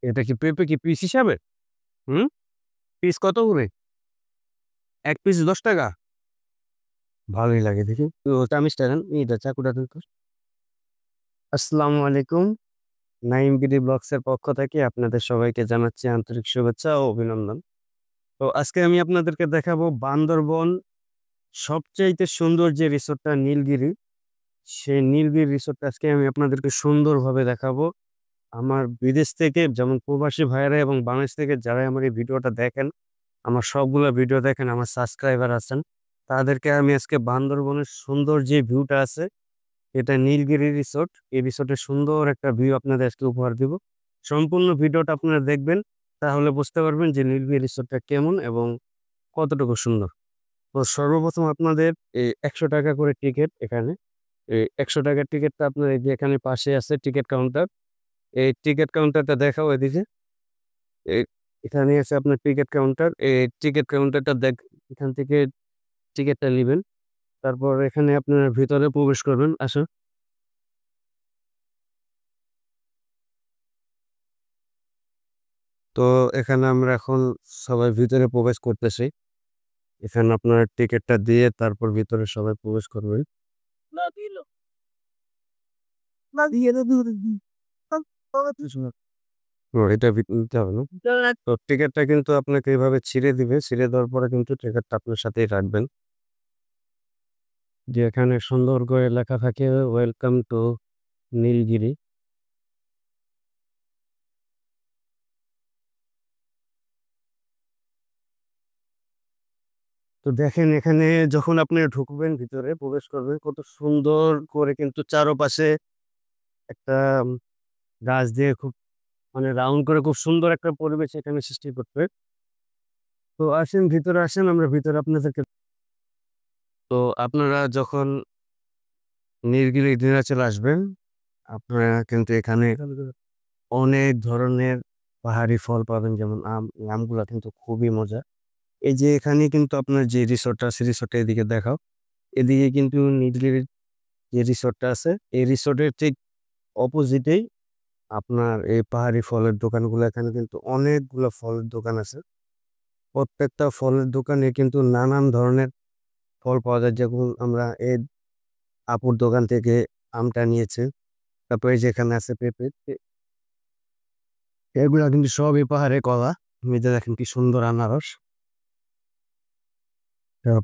এটা কি পেঁপে কি পিস হিসাবে? হুম? পিস কত করে? ১ পিস ১০ টাকা? ভালোই লাগে দেখি। তো চামিচটা দেন, চাকুটা দেন তো। আসসালামু আলাইকুম। নাইম বিডি ব্লগস এর পক্ষ থেকে আপনাদের সবাইকে জানাচ্ছি আন্তরিক শুভেচ্ছা ও অভিনন্দন। তো আজকে আমি আপনাদেরকে দেখাবো বান্দরবন সবচাইতে সুন্দর যে রিসোর্টটা নীলগিরি, সেই নীলগিরি রিসোর্টটা আজকে আমি আপনাদেরকে সুন্দরভাবে দেখাবো। আমার বিদেশ থেকে যেমন প্রবাসী ভাইয়েরা এবং বাংলাদেশ থেকে যারাই আমার এই ভিডিওটা দেখেন, আমার সবগুলা ভিডিও দেখেন, আমার সাবস্ক্রাইবার আছেন, তাদেরকে আমি আজকে বান্দরবনের সুন্দর যে ভিউটা আছে, এটা নীলগিরি রিসোর্ট। এই রিসোর্টের সুন্দর একটা ভিউ আপনাদের আজকে উপহার দিব। সম্পূর্ণ ভিডিওটা আপনারা দেখবেন, তাহলে বুঝতে পারবেন যে নীলগিরি রিসোর্টটা কেমন এবং কতটুকু সুন্দর। তো সর্বপ্রথম আপনাদের এই ৳১০০ করে টিকেট এখানে। এই ৳১০০ টিকেটটা আপনার এই যে এখানে পাশে আছে টিকেট কাউন্টার। এই টিকেট কাউন্টারটা দেখাও এদিকে। এ এখানে আছে আপনার টিকেট কাউন্টার। এই টিকেট কাউন্টারটা এখান থেকে টিকেটটা নিবেন। তারপর এখানে আপনারা ভিতরে প্রবেশ করবেন। আসো। তো এখানে আমরা এখন সবাই ভিতরে প্রবেশ করতেছি। এখানে আপনার টিকেটটা দিয়ে তারপর ভিতরে সবাই প্রবেশ করবেন। ও এটা নিতে হবে না? তো টিকেটটা কিন্তু আপনাকে এভাবে ছিঁড়ে দিবে। ছিঁড়ে দেওয়ার পরে কিন্তু টিকেটটা আপনার সাথেই রাখবেন। যে এখানে সুন্দর করে লেখা থাকে ওয়েলকাম টু নীলগিরি। তো দেখেন এখানে যখন আপনি ঢুকবেন ভিতরে প্রবেশ করবেন কত সুন্দর করে কিন্তু চারপাশে একটা গাছ দিয়ে খুব মানে রাউন্ড করে খুব সুন্দর একটা পরিবেশ এখানে সৃষ্টি করবে। তো আসেন ভিতরে আসেন, আমরা ভিতরে আপনাদেরকে। তো আপনারা যখন নীলগিরি নীলাচল আসবেন, আপনারা কিন্তু এখানে অনেক ধরনের পাহাড়ি ফল পাবেন, যেমন আম। এই আমগুলা কিন্তু খুবই মজা। এই যে এখানে কিন্তু আপনার যে রিসোর্টটা আছে, রিসোর্টের এদিকে দেখাও। এদিকে কিন্তু নীলগিরির যে রিসোর্টটা আছে, এই রিসোর্টের ঠিক অপোজিটেই আপনার এই পাহাড়ি ফলের দোকানগুলো। এখানে কিন্তু অনেকগুলো ফলের দোকান আছে। প্রত্যেকটা ফলের দোকানে কিন্তু নানান ধরনের ফল পাওয়া যায়। যেমন আমরা এই আপুর দোকান থেকে আমটা নিয়েছি। তারপরে যেখানে আছে পেঁপে, এগুলা কিন্তু সবই পাহাড়ে কলা। মেয়েদের দেখেন কি সুন্দর আনারস,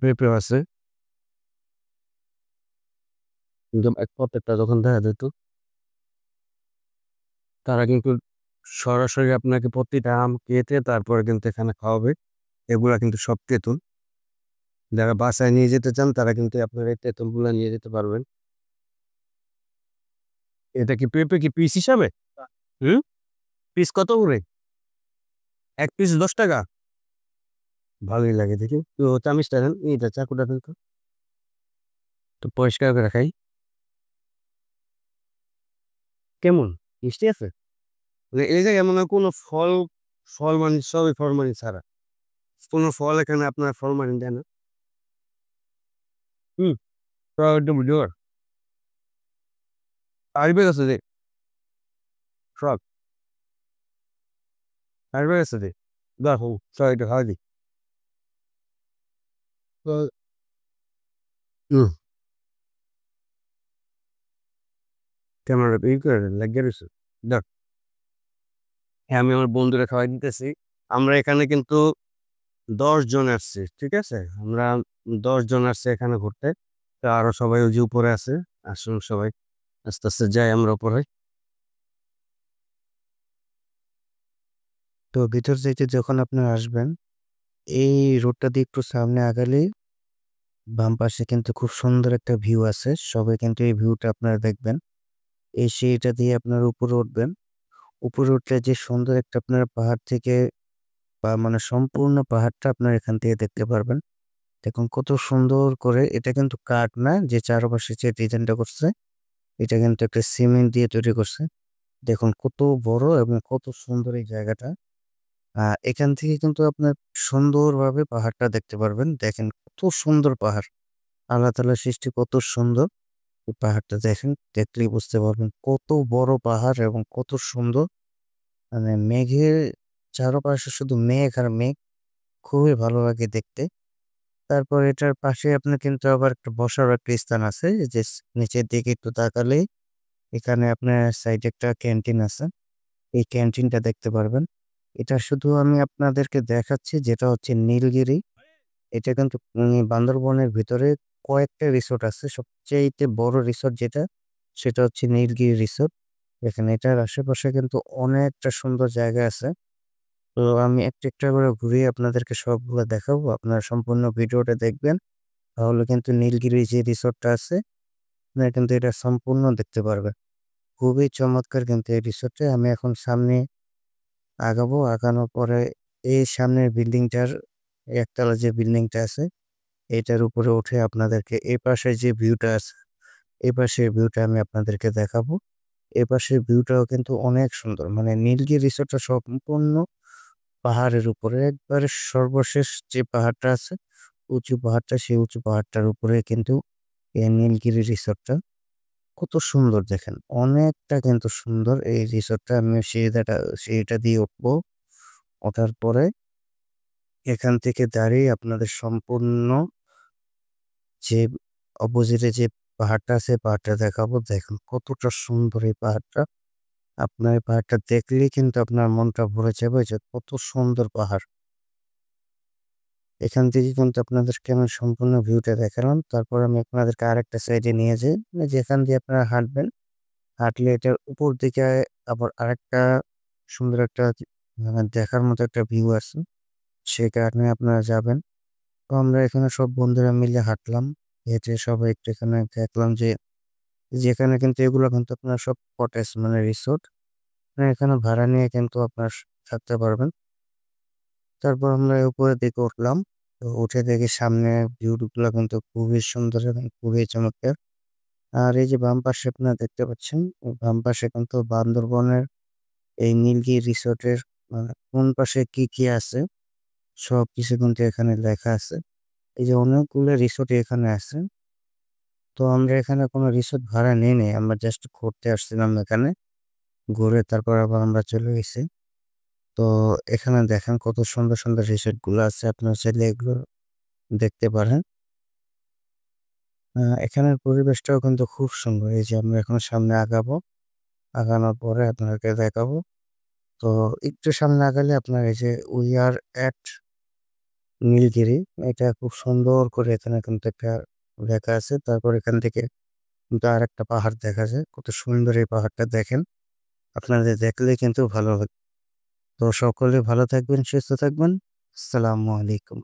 পেঁপেও আছে। একদম প্রত্যেকটা দোকান দেখা যেত, তারা কিন্তু সরাসরি আপনাকে প্রতিটা আম কেটে তারপরে কিন্তু এখানে খাওয়াবে। এগুলা কিন্তু সব তেঁতুল। যারা বাসায় নিয়ে যেতে চান তারা কিন্তু আপনার এই তেঁতুলগুলা নিয়ে যেতে পারবেন। এটা কি পেঁপে কি পিস হিসাবে? হুম? পিস কত করে? ১ পিস ১০ টাকা? ভালোই লাগে দেখি। তো চামিচটা দেন, চাকুটা দেন তো। তো পরিষ্কার করে খাই। কেমন? মিষ্টি আছে? মানে এই জায়গায় মনে হয় কোনো ফলমানি, সবই ফলমানি ছাড়া। কোনো ফল এখানে আপনার ফলমানি দেয় না। হুম, একদম জোর। আইবে গেছে যে সব। আইবে গেছে যে। দেখো, একটু খাওয়া দিই। তো হুম, ক্যামেরা করে লাগিয়ে রয়েছে। দেখ, হ্যাঁ, আমি আমার বন্ধুরা খাওয়াই দিতেছি। আমরা এখানে কিন্তু ১০ জন আসছি। ঠিক আছে? আমরা ১০ জন আসছি এখানে ঘুরতে। তো আরো সবাই ওই যে উপরে আছে। আসুন সবাই আস্তে, আস্তে যাই আমরা উপরে। তো ভিতর যাইতে যখন আপনারা আসবেন, এই রোডটা দিয়ে একটু সামনে আগালেই বাম পাশে কিন্তু খুব সুন্দর একটা ভিউ আছে। সবাই কিন্তু এই ভিউটা আপনারা দেখবেন। এসে এটা দিয়ে আপনারা উপরে উঠবেন। উপরে উঠলে যে সুন্দর একটা আপনারা পাহাড় থেকে মানে সম্পূর্ণ পাহাড়টা আপনারা এখান থেকে দেখতে পারবেন। দেখুন কত সুন্দর করে, এটা কিন্তু কাঠ না, যে চারপাশে যে ডিজাইনটা করছে, এটা কিন্তু একটা সিমেন্ট দিয়ে তৈরি করছে। দেখুন কত বড় এবং কত সুন্দর এই জায়গাটা। এখান থেকে কিন্তু আপনার সুন্দরভাবে পাহাড়টা দেখতে পারবেন। দেখেন কত সুন্দর পাহাড়। আল্লাহ তাআলার সৃষ্টি কত সুন্দর। এই পাহাড়টা দেখেন, দেখলেই বুঝতে পারবেন কত বড় পাহাড় এবং কত সুন্দর। মানে মেঘের চারপাশে শুধু মেঘ আর মেঘ, খুবই ভালো লাগে দেখতে। তারপর এটার পাশে আপনার কিন্তু আবার একটা বসার একটা স্থান আছে, যে নিচের দিকে একটু তাকালেই এখানে আপনার সাইডে একটা ক্যান্টিন আছে। এই ক্যান্টিনটা দেখতে পারবেন। এটা শুধু আমি আপনাদেরকে দেখাচ্ছি, যেটা হচ্ছে নীলগিরি। এটা কিন্তু বান্দরবনের ভিতরে কয়েকটা রিসোর্ট আছে। সবচাইতে বড় রিসোর্ট যেটা, সেটা হচ্ছে নীলগিরি রিসোর্ট। দেখেন এটার আশেপাশে কিন্তু অনেকটা সুন্দর জায়গা আছে। তো আমি একটা একটা করে ঘুরিয়ে আপনাদেরকে সবগুলো দেখাবো। আপনারা সম্পূর্ণ ভিডিওটা দেখবেন, তাহলে কিন্তু নীলগিরি যে রিসোর্টটা আছে, আপনারা কিন্তু এটা সম্পূর্ণ দেখতে পারবেন। খুবই চমৎকার কিন্তু এই রিসোর্টে। আমি এখন সামনে আগাবো। আগানোর পরে এই সামনের বিল্ডিংটার, একতলা যে বিল্ডিংটা আছে, এটার উপরে উঠে আপনাদেরকে এই পাশে যে ভিউটা আছে, এই পাশের ভিউটা আমি আপনাদেরকে দেখাবো। এ পাশের ভিউটাও কিন্তু অনেক সুন্দর। মানে নীলগিরি রিসোর্টটা সম্পূর্ণ পাহাড়ের উপরে, একবারে সর্বশেষ যে পাহাড়টা আছে, উঁচু পাহাড়টা, সেই উঁচু পাহাড়টার উপরে কিন্তু এই নীলগিরি রিসোর্টটা। কত সুন্দর দেখেন, অনেকটা কিন্তু সুন্দর এই রিসোর্টটা। আমি সিঁড়িটা দিয়ে উঠবো। ওঠার পরে এখান থেকে দাঁড়িয়ে আপনাদের সম্পূর্ণ যে অপোজিটে যে পাহাড়টা আছে, পাহাড়টা দেখাবো। দেখেন কতটা সুন্দর এই পাহাড়টা। আপনার এই পাহাড়টা দেখলেই কিন্তু আপনার মনটা ভরে যাবে, যে কত সুন্দর পাহাড়। এখান থেকে কিন্তু আপনাদেরকে আমি সম্পূর্ণ ভিউটা দেখালাম। তারপর আমি আপনাদেরকে আরেকটা সাইডে নিয়ে যাই, মানে যেখান দিয়ে আপনারা হাঁটবেন। হাঁটলে এটার উপর দিকে আবার আরেকটা সুন্দর একটা দেখার মতো একটা ভিউ আছে। সে কারণে আপনারা যাবেন। তো আমরা এখানে সব বন্ধুরা মিলে হাঁটলাম। হেঁটে সবাই একটু এখানে দেখলাম যে, যেখানে কিন্তু এগুলো কিন্তু আপনার সব কটেজ, মানে রিসোর্ট। এখানে ভাড়া নিয়ে কিন্তু আপনার থাকতে পারবেন। তারপর আমরা উপরের দিকে উঠলাম। তো উঠে দেখি সামনে ভিউ গুলো কিন্তু খুবই সুন্দর এবং খুবই চমৎকার। আর এই যে বাম পাশে আপনারা দেখতে পাচ্ছেন, বাম পাশে কিন্তু বান্দরবনের এই নীলগিরি রিসোর্টের কোন পাশে কি কি আছে, সবকিছু কিন্তু এখানে লেখা আছে। এই যে অনেকগুলো রিসোর্ট এখানে আছে। তো আমরা এখানে কোনো রিসোর্ট ভাড়া নিই নাই, আমরা জাস্ট ঘুরতে আসছিলাম এখানে। ঘুরে তারপর আবার আমরা চলে গেছি। তো এখানে দেখেন কত সুন্দর সুন্দর রিসোর্ট গুলো আছে, আপনারা চাইলে এগুলো দেখতে পারেন। এখানের পরিবেশটাও কিন্তু খুব সুন্দর। এই যে আমরা এখন সামনে আগাবো, আগানোর পরে আপনাদেরকে দেখাবো। তো একটু সামনে আগালে আপনার এই যে উই আর এট নীলগিরি, এটা খুব সুন্দর করে এখানে কিন্তু একটা লেখা আছে। তারপর এখান থেকে কিন্তু আরেকটা পাহাড় দেখা যায়। কত সুন্দর এই পাহাড়টা দেখেন, আপনাদের দেখলে কিন্তু ভালো লাগবে। তো সকলে ভালো থাকবেন, সুস্থ থাকবেন। আসসালামু আলাইকুম।